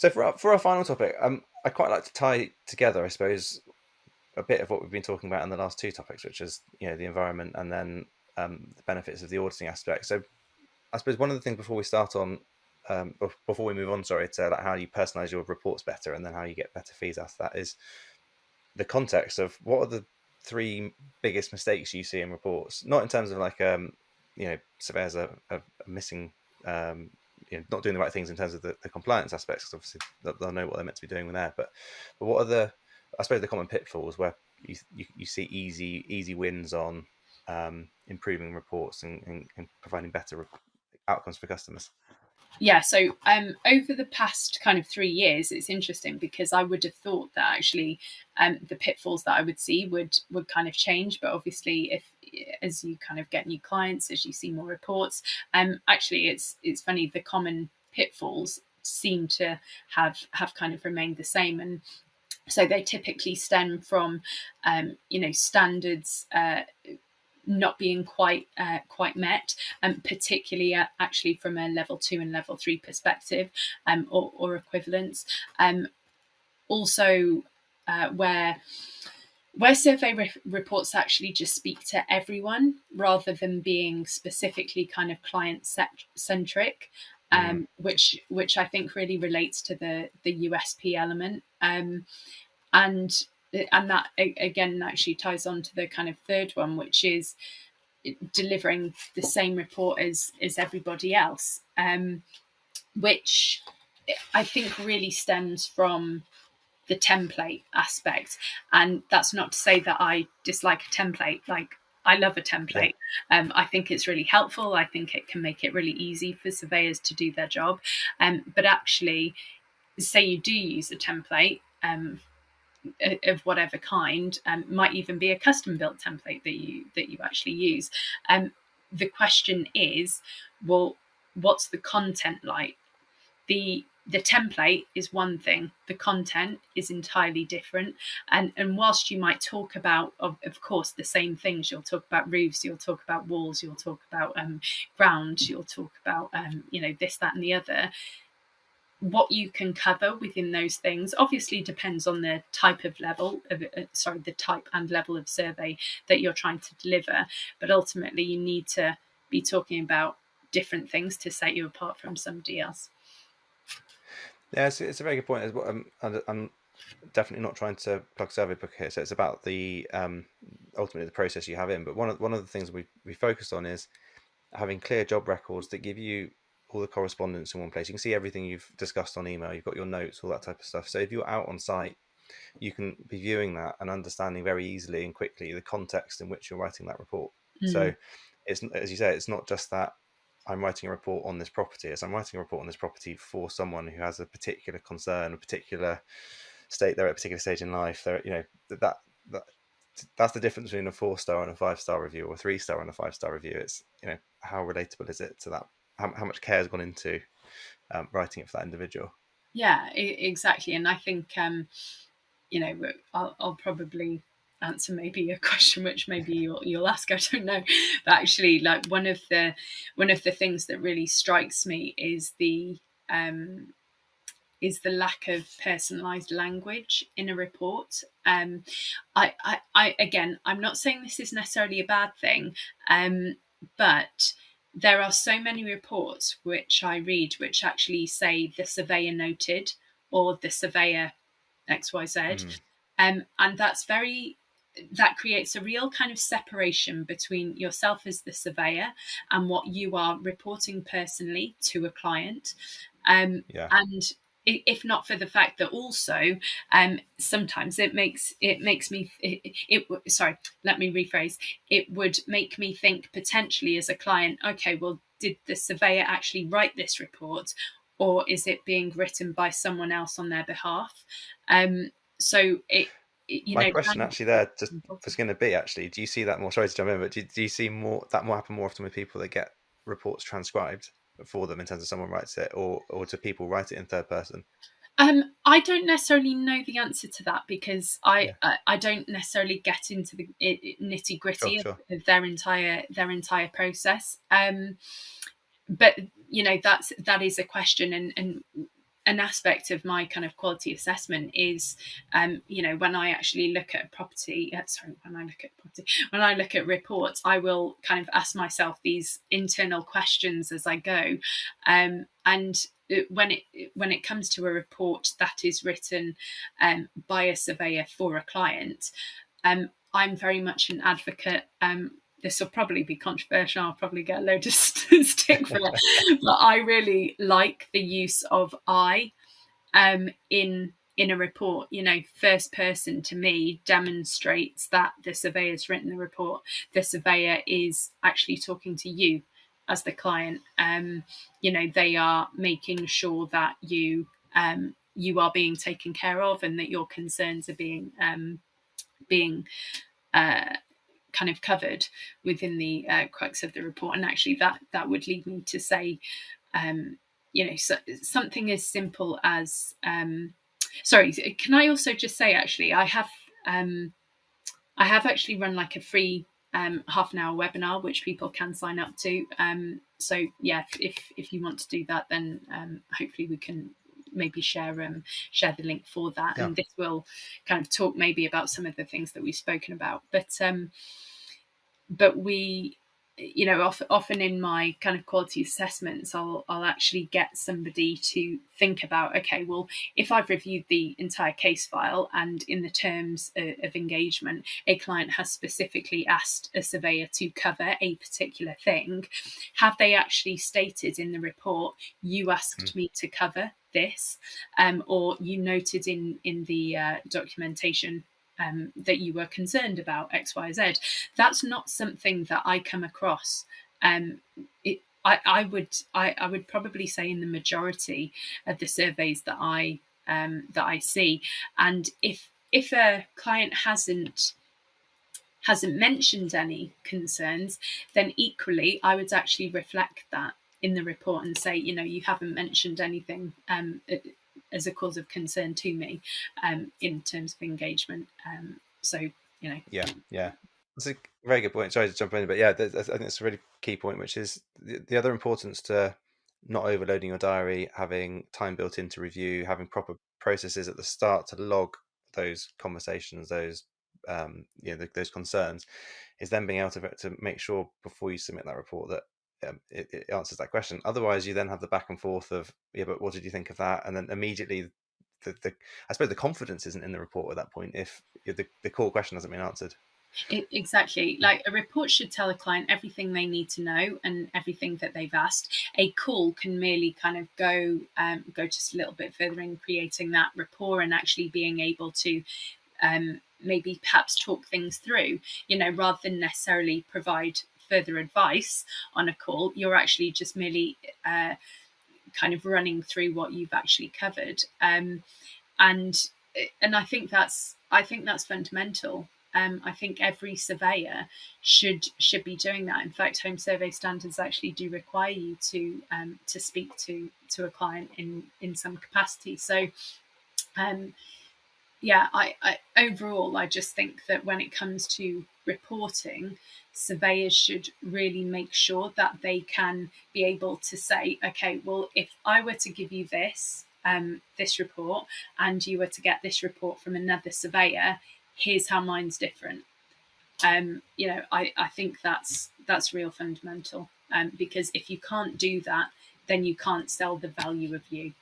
So for our final topic, I'd quite like to tie together, I suppose, a bit of what we've been talking about in the last two topics, which is the environment and then the benefits of the auditing aspect. So I suppose one of the things before we start on, before we move on, sorry, to like how you personalize your reports better and then how you get better fees after that, is the context of what are the three biggest mistakes you see in reports, not in terms of like surveyors are missing not doing the right things in terms of the compliance aspects, because obviously they'll know what they're meant to be doing there, but what are the, I suppose, the common pitfalls where you see easy wins on improving reports and providing better outcomes for customers? Yeah, so over the past kind of 3 years, it's interesting because I would have thought that actually the pitfalls that I would see would kind of change. But obviously, if as you kind of get new clients, as you see more reports, actually it's funny, the common pitfalls seem to have kind of remained the same. And so they typically stem from standards not being quite met, particularly actually from a level 2 and level 3 perspective, or equivalents. Also, where survey reports actually just speak to everyone rather than being specifically kind of client centric, which I think really relates to the USP element. And that again actually ties on to the kind of third one, which is delivering the same report as everybody else, which I think really stems from the template aspect. And that's not to say that I dislike a template. Like, I love a template. I think it's really helpful. I think it can make it really easy for surveyors to do their job. But actually, say you do use a template, of whatever kind, might even be a custom built template that you actually use. The question is, well, what's the content like? The template is one thing, the content is entirely different. And whilst you might talk about, of course, the same things, you'll talk about roofs, you'll talk about walls, you'll talk about ground, you'll talk about this, that, and the other. What you can cover within those things obviously depends on the type of level of the type and level of survey that you're trying to deliver, but ultimately you need to be talking about different things to set you apart from somebody else. Yeah, it's a very good point as well. I'm definitely not trying to plug survey book here, so it's about the ultimately the process you have in. But one of the things we focused on is having clear job records that give you all the correspondence in one place. You can see everything you've discussed on email. You've got your notes, all that type of stuff. So if you're out on site, you can be viewing that and understanding very easily and quickly the context in which you're writing that report. So it's, as you say, it's not just that I'm writing a report on this property. It's I'm writing a report on this property for someone who has a particular concern, a particular state, they're at a particular stage in life. They're, that's the difference between a 4-star and a 5-star review, or a 3-star and a 5-star review. It's, how relatable is it to that? How much care has gone into writing it for that individual? Yeah, exactly. And I think I'll probably answer maybe a question which maybe you'll ask, I don't know, but actually, like, one of the things that really strikes me is the lack of personalized language in a report. I again, I'm not saying this is necessarily a bad thing, but there are so many reports which I read which actually say the surveyor noted or the surveyor XYZ. And that creates a real kind of separation between yourself as the surveyor and what you are reporting personally to a client. And if not for the fact that also sometimes it would make me think potentially as a client, okay, well, did the surveyor actually write this report, or is it being written by someone else on their behalf? My question actually there just was going to be, actually, do you see that more? Sorry to jump in, but do you see more happen more often with people that get reports transcribed for them in terms of someone writes it, or do people write it in third person? I don't necessarily know the answer to that because I don't necessarily get into the nitty gritty Sure. of their entire process. But that is a question, an aspect of my kind of quality assessment is, when I actually look at property, when I look at reports, I will kind of ask myself these internal questions as I go. And when it comes to a report that is written by a surveyor for a client, I'm very much an advocate. This will probably be controversial. I'll probably get a load of stick for it, but I really like the use of I in a report. First person to me demonstrates that the surveyor's written the report. The surveyor is actually talking to you as the client. They are making sure that you are being taken care of, and that your concerns are being kind of covered within the crux of the report. And actually that would lead me to say, something as simple as sorry, can I also just say, actually, I have actually run like a free half an hour webinar which people can sign up to. So yeah, if you want to do that, then hopefully we can maybe share the link for that. Yeah. And this will kind of talk maybe about some of the things that we've spoken about. But we, often in my kind of quality assessments, I'll actually get somebody to think about, okay, well, if I've reviewed the entire case file and in the terms of engagement, a client has specifically asked a surveyor to cover a particular thing, have they actually stated in the report, you asked me to cover this, or you noted in the documentation that you were concerned about X, Y, Z. That's not something that I come across. I would probably say in the majority of the surveys that I see. And if a client hasn't mentioned any concerns, then equally I would actually reflect that in the report and say, you haven't mentioned anything as a cause of concern to me in terms of engagement. Yeah, that's a very good point. Sorry to jump in, but yeah, I think it's a really key point, which is the other importance to not overloading your diary, having time built into review, having proper processes at the start to log those conversations, those those concerns, is then being able to make sure before you submit that report that it answers that question. Otherwise, you then have the back and forth of, yeah, but what did you think of that? And then immediately, I suppose the confidence isn't in the report at that point if the core question hasn't been answered. Exactly. Like, a report should tell a client everything they need to know and everything that they've asked. A call can merely kind of go just a little bit further in creating that rapport and actually being able to maybe perhaps talk things through, rather than necessarily provide further advice on a call. You're actually just merely kind of running through what you've actually covered. And I think that's fundamental. I think every surveyor should be doing that. In fact, home survey standards actually do require you to speak to a client in some capacity. So I overall, I just think that when it comes to reporting, surveyors should really make sure that they can be able to say, okay, well, if I were to give you this report and you were to get this report from another surveyor, here's how mine's different. I think that's real fundamental, because if you can't do that, then you can't sell the value of you,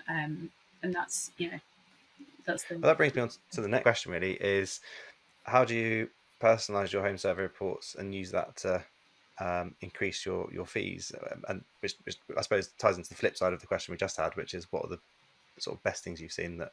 and that's that's the. Well, that brings me on to the next question. Really, is how do you personalize your home survey reports and use that to increase your fees? And which I suppose ties into the flip side of the question we just had, which is what are the sort of best things you've seen that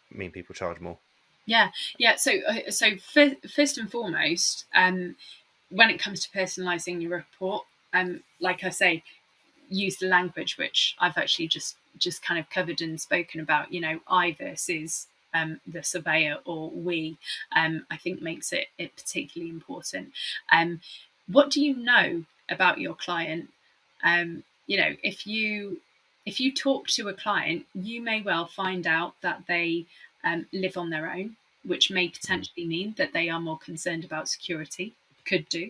mean people charge more? Yeah. So first and foremost, when it comes to personalising your report, like I say, use the language which I've actually just kind of covered and spoken about. I versus the surveyor, or we, I think makes it particularly important. What do you know about your client? If you talk to a client, you may well find out that they live on their own, which may potentially mean that they are more concerned about security. could do.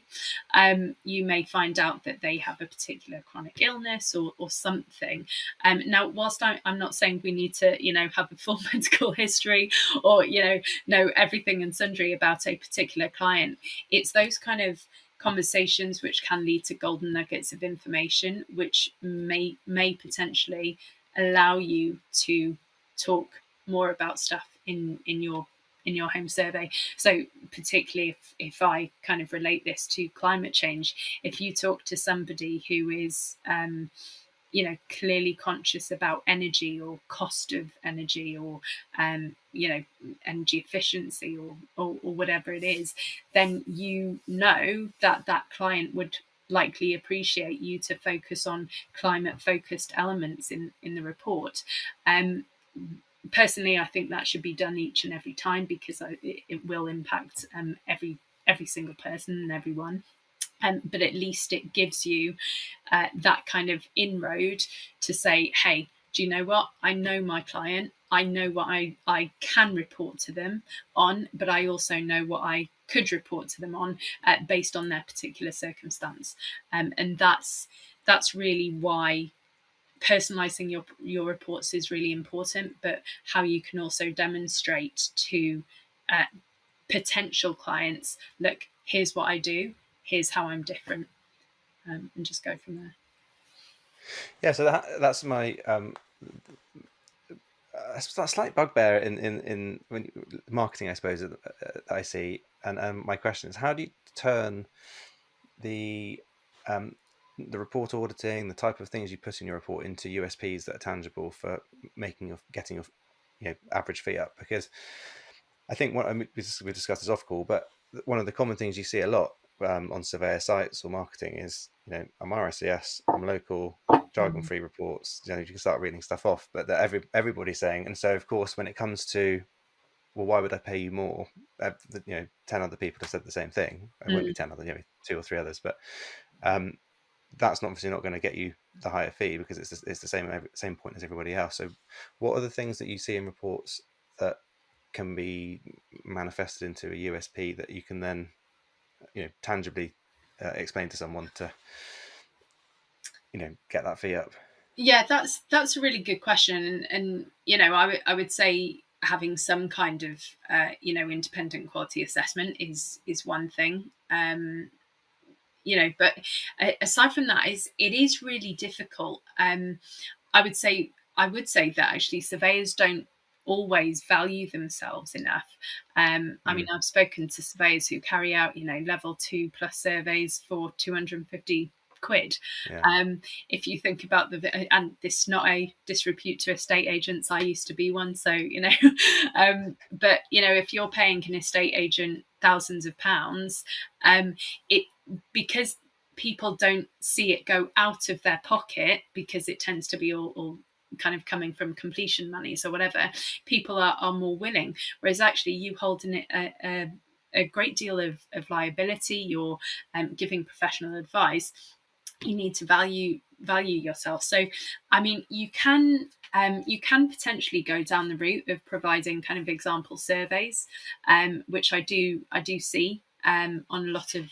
You may find out that they have a particular chronic illness or something. Now, whilst I'm not saying we need to, have a full medical history or, know everything and sundry about a particular client, it's those kind of conversations which can lead to golden nuggets of information, which may potentially allow you to talk more about stuff in your home survey. So particularly if I kind of relate this to climate change, if you talk to somebody who is clearly conscious about energy or cost of energy or energy efficiency or whatever it is, then that client would likely appreciate you to focus on climate focused elements in the report. Personally, I think that should be done each and every time, because it will impact every single person and everyone. But at least it gives you that kind of inroad to say, hey, do you know what? I know my client. I know what I can report to them on, but I also know what I could report to them on based on their particular circumstance. And that's really why personalizing your reports is really important, but how you can also demonstrate to potential clients, look, here's what I do, here's how I'm different, and just go from there. Yeah, so that's my that slight bugbear in marketing, I suppose, that I see. And my question is, how do you turn the report auditing, the type of things you put in your report, into USPs that are tangible for getting your average fee up? Because I think we discussed this off call, but one of the common things you see a lot on surveyor sites or marketing is, I'm RSCS, I'm local, jargon-free reports. You can start reading stuff off, but that everybody's saying. And so, of course, when it comes to, well, why would I pay you more? 10 other people have said the same thing. It won't be 10 other, 2 or 3 others, but that's obviously not going to get you the higher fee, because it's the same point as everybody else. So, what are the things that you see in reports that can be manifested into a USP that you can then, tangibly explain to someone to, get that fee up? Yeah, that's a really good question, and I would say having some kind of independent quality assessment is one thing. But aside from that, it is really difficult. I would say that actually surveyors don't always value themselves enough. I mean, I've spoken to surveyors who carry out level 2+ surveys for 250 quid. Yeah. If you think about and this is not a disrepute to estate agents, I used to be one, so but if you're paying an estate agent thousands of pounds, because people don't see it go out of their pocket, because it tends to be all kind of coming from completion monies or whatever, people are more willing. Whereas actually you hold a great deal of liability, you're giving professional advice, you need to value yourself. So I mean, you can potentially go down the route of providing kind of example surveys, which I do see on a lot of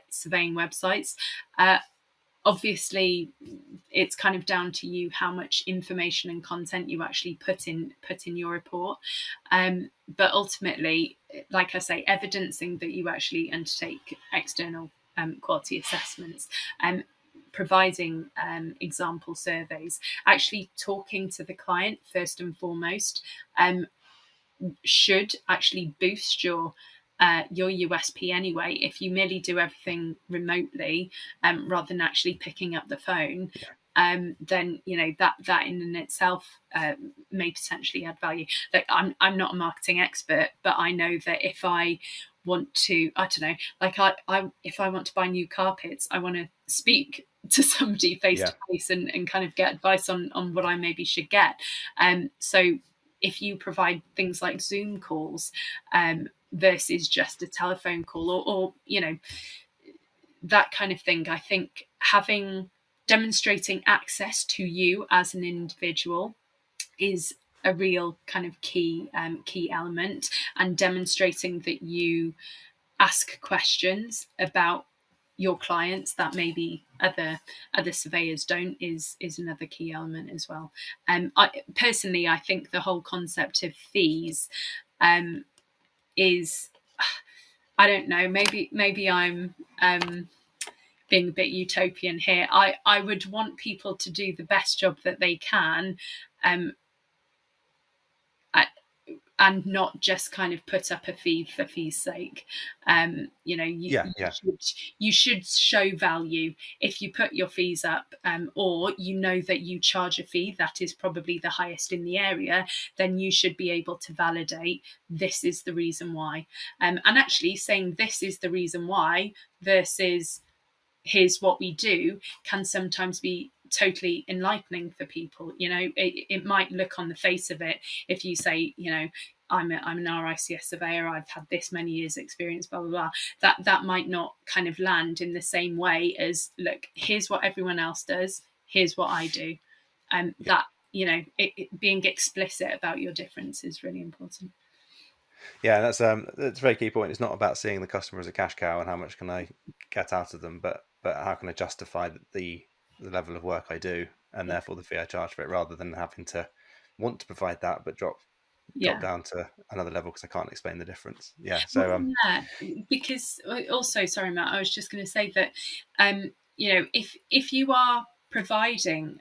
surveying websites. Obviously, it's kind of down to you how much information and content you actually put in your report. But ultimately, like I say, evidencing that you actually undertake external quality assessments, providing example surveys, actually talking to the client first and foremost, should actually boost your USP anyway. If you merely do everything remotely, rather than actually picking up the phone, then that in and itself may potentially add value. Like I'm not a marketing expert, but I know that if I want to, I don't know, like if I want to buy new carpets, I want to speak to somebody face to face and kind of get advice on what I maybe should get. So if you provide things like Zoom calls versus just a telephone call or that kind of thing, I think demonstrating access to you as an individual is a real kind of key element, and demonstrating that you ask questions about your clients that maybe other surveyors don't is another key element as well. Personally, I think the whole concept of fees is, I don't know, maybe I'm being a bit utopian here. I would want people to do the best job that they can, and not just kind of put up a fee for fee's sake. You should show value. If you put your fees up, or you know that you charge a fee that is probably the highest in the area, then you should be able to validate this is the reason why. And actually saying this is the reason why versus here's what we do can sometimes be totally enlightening for people. It might look on the face of it, if you say, I'm an RICS surveyor, I've had this many years experience, blah, blah, blah, that might not kind of land in the same way as, look, here's what everyone else does, here's what I do. That, being explicit about your difference is really important. Yeah, that's a very key point. It's not about seeing the customer as a cash cow and how much can I get out of them, but how can I justify the level of work I do, and therefore the fee I charge for it, rather than having to want to provide that but drop down to another level because I can't explain the difference. Because also, sorry Matt, I was just going to say that if you are providing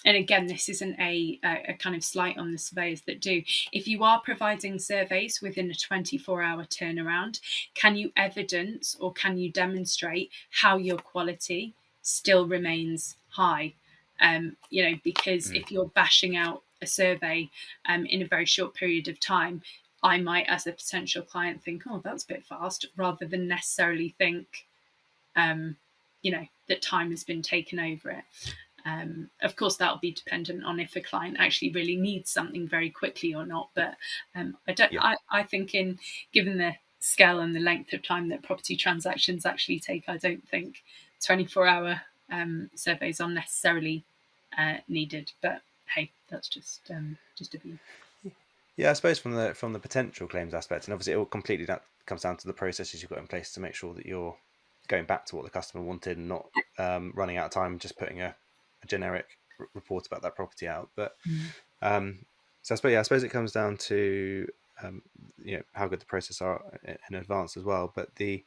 and again, this isn't a kind of slight on the surveyors that do. If you are providing surveys within a 24-hour turnaround, can you evidence or can you demonstrate how your quality still remains high? Because if you're bashing out a survey in a very short period of time, I might, as a potential client, think, oh, that's a bit fast, rather than necessarily think, that time has been taken over it. Of course, that'll be dependent on if a client actually really needs something very quickly or not. But I think, given the scale and the length of time that property transactions actually take, I don't think 24-hour surveys are necessarily needed. But hey, that's just a view. Yeah, I suppose from the potential claims aspect, and obviously it all completely comes down to the processes you've got in place to make sure that you're going back to what the customer wanted and not running out of time just putting a generic report about that property out. But so I suppose it comes down to how good the process are in advance as well. But I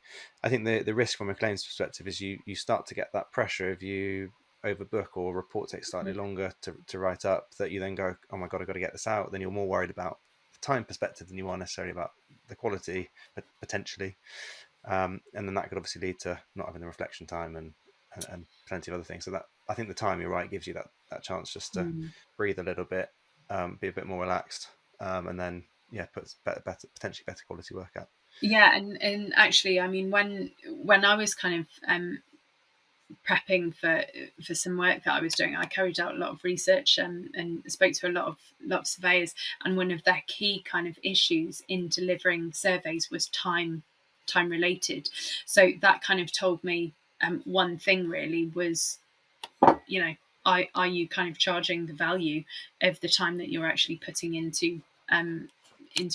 think the risk from a claims perspective is you start to get that pressure if you overbook or report takes slightly longer to write up, that you then go, oh my god, I've got to get this out. Then you're more worried about the time perspective than you are necessarily about the quality, but potentially. And then that could obviously lead to not having the reflection time and plenty of other things. So that, I think the time, you're right, gives you that chance just to breathe a little bit, be a bit more relaxed, and then puts potentially better quality work out. Yeah, and actually, I mean, when I was kind of prepping for some work that I was doing, I carried out a lot of research and spoke to a lot of surveyors, and one of their key kind of issues in delivering surveys was time related. So that kind of told me one thing really was, are you kind of charging the value of the time that you're actually putting into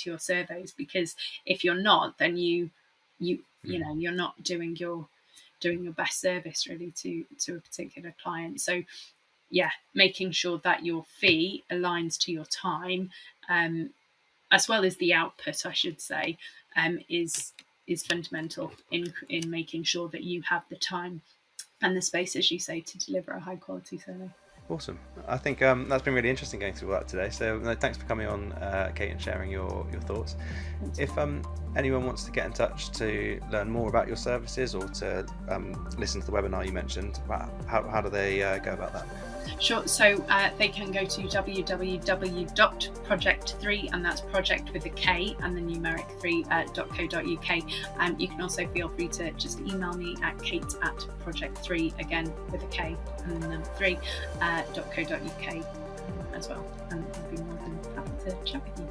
your surveys? Because if you're not, then you're not doing your best service really to a particular client. So making sure that your fee aligns to your time, as well as the output, I should say, is fundamental in making sure that you have the time and the space, as you say, to deliver a high quality survey. Awesome. I think that's been really interesting going through all that today. So thanks for coming on, Kate, and sharing your thoughts. If anyone wants to get in touch to learn more about your services or to listen to the webinar you mentioned, how do they go about that? Sure. So they can go to www.projekt3, and that's project with a K and the numeric 3.co.uk. You can also feel free to just email me at kate@projekt3, again with a K and the number 3.co.uk as well. And I'd be more than happy to chat with you.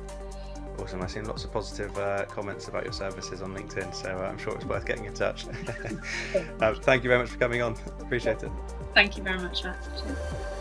Awesome. I've seen lots of positive comments about your services on LinkedIn, so I'm sure it's worth getting in touch. Thank you very much for coming on. Appreciate it. Thank you very much, Matt. Cheers.